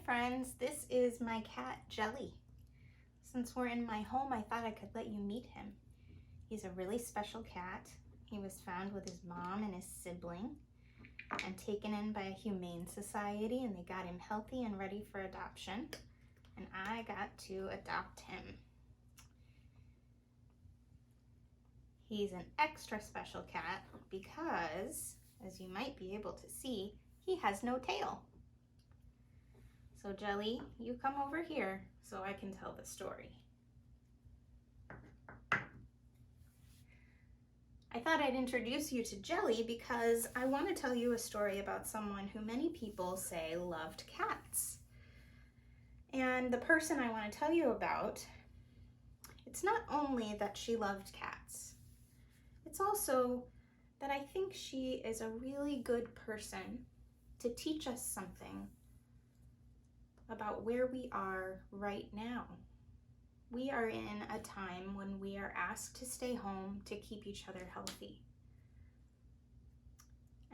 friends, this is my cat Jelly. Since we're in my home, I thought I could let you meet him. He's a really special cat. He was found with his mom and his sibling and taken in by a humane society, and they got him healthy and ready for adoption, and I got to adopt him. He's an extra special cat because, as you might be able to see, he has no tail. So Jelly, you come over here so I can tell the story. I thought I'd introduce you to Jelly because I want to tell you a story about someone who many people say loved cats. And the person I want to tell you about, it's not only that she loved cats, it's also that I think she is a really good person to teach us something about where we are right now. We are in a time when we are asked to stay home to keep each other healthy.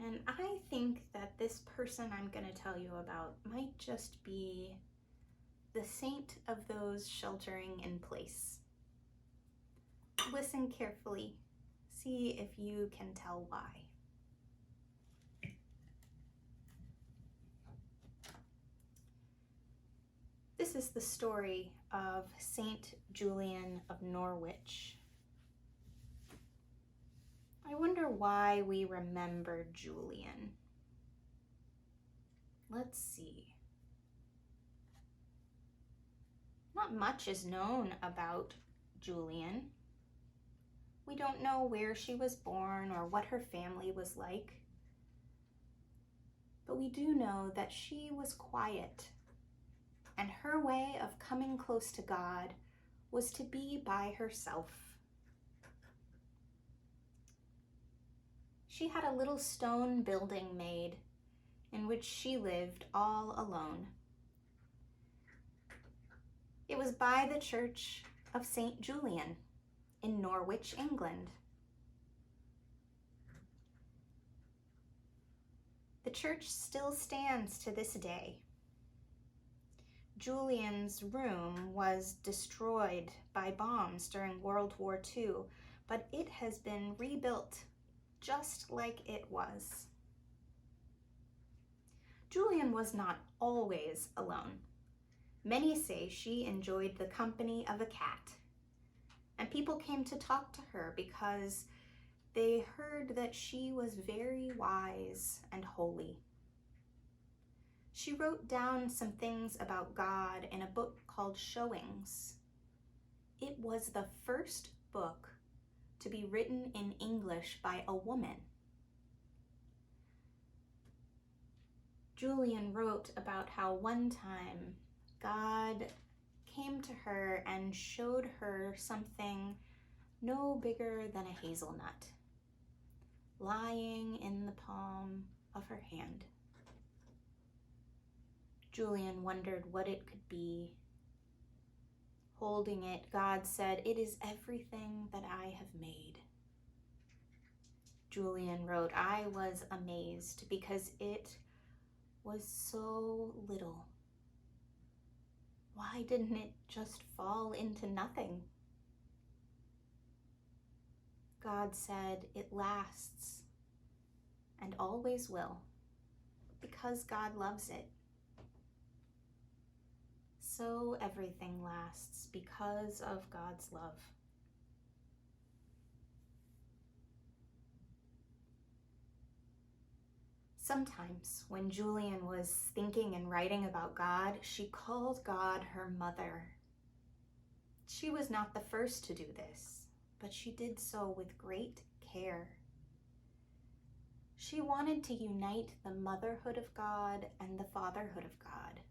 And I think that this person I'm going to tell you about might just be the saint of those sheltering in place. Listen carefully. See if you can tell why. This is the story of Saint Julian of Norwich. I wonder why we remember Julian. Let's see. Not much is known about Julian. We don't know where she was born or what her family was like. But we do know that she was quiet, and her way of coming close to God was to be by herself. She had a little stone building made in which she lived all alone. It was by the Church of St. Julian in Norwich, England. The church still stands to this day. Julian's room was destroyed by bombs during World War II, but it has been rebuilt just like it was. Julian was not always alone. Many say she enjoyed the company of a cat, and people came to talk to her because they heard that she was very wise and holy. She wrote down some things about God in a book called Showings. It was the first book to be written in English by a woman. Julian wrote about how one time God came to her and showed her something no bigger than a hazelnut, lying in the palm of her hand. Julian wondered what it could be. Holding it, God said, "It is everything that I have made." Julian wrote, "I was amazed because it was so little. Why didn't it just fall into nothing?" God said, "It lasts and always will because God loves it. So everything lasts because of God's love." Sometimes when Julian was thinking and writing about God, she called God her mother. She was not the first to do this, but she did so with great care. She wanted to unite the motherhood of God and the fatherhood of God,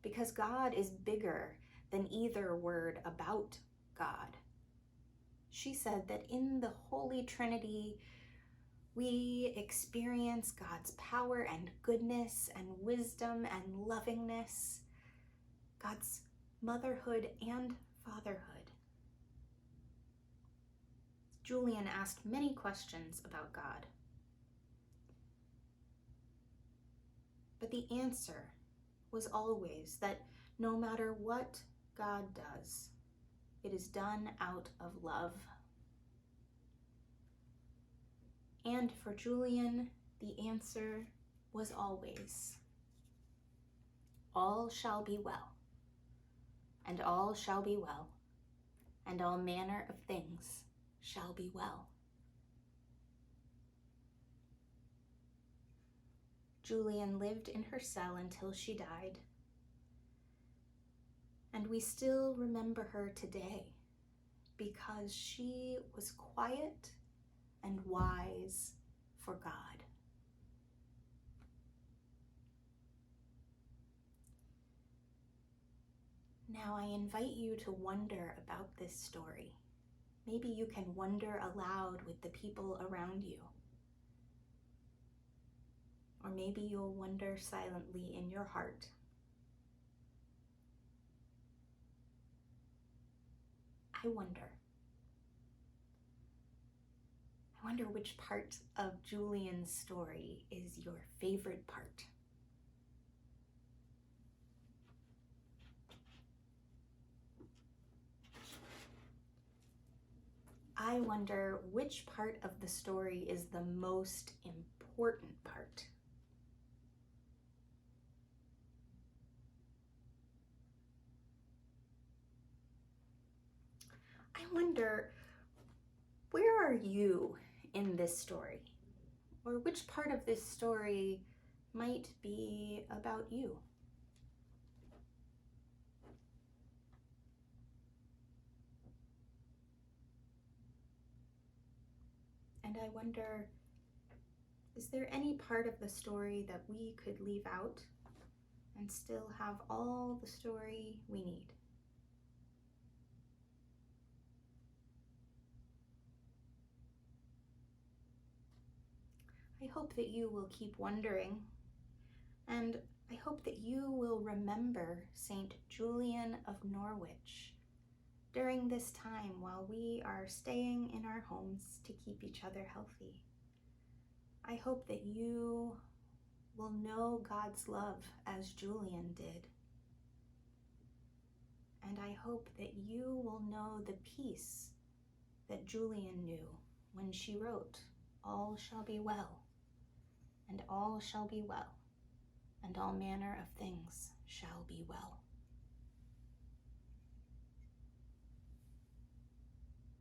because God is bigger than either word about God. She said that in the Holy Trinity, we experience God's power and goodness and wisdom and lovingness, God's motherhood and fatherhood. Julian asked many questions about God, but the answer was always that no matter what God does, it is done out of love. And for Julian, the answer was always, all shall be well, and all shall be well, and all manner of things shall be well. Julian lived in her cell until she died, and we still remember her today because she was quiet and wise for God. Now I invite you to wonder about this story. Maybe you can wonder aloud with the people around you. Or maybe you'll wonder silently in your heart. I wonder which part of Julian's story is your favorite part. I wonder which part of the story is the most important part. I wonder, where are you in this story? Or which part of this story might be about you? And I wonder, is there any part of the story that we could leave out and still have all the story we need? I hope that you will keep wondering, and I hope that you will remember Saint Julian of Norwich during this time while we are staying in our homes to keep each other healthy. I hope that you will know God's love as Julian did. And I hope that you will know the peace that Julian knew when she wrote, all shall be well, and all shall be well, and all manner of things shall be well.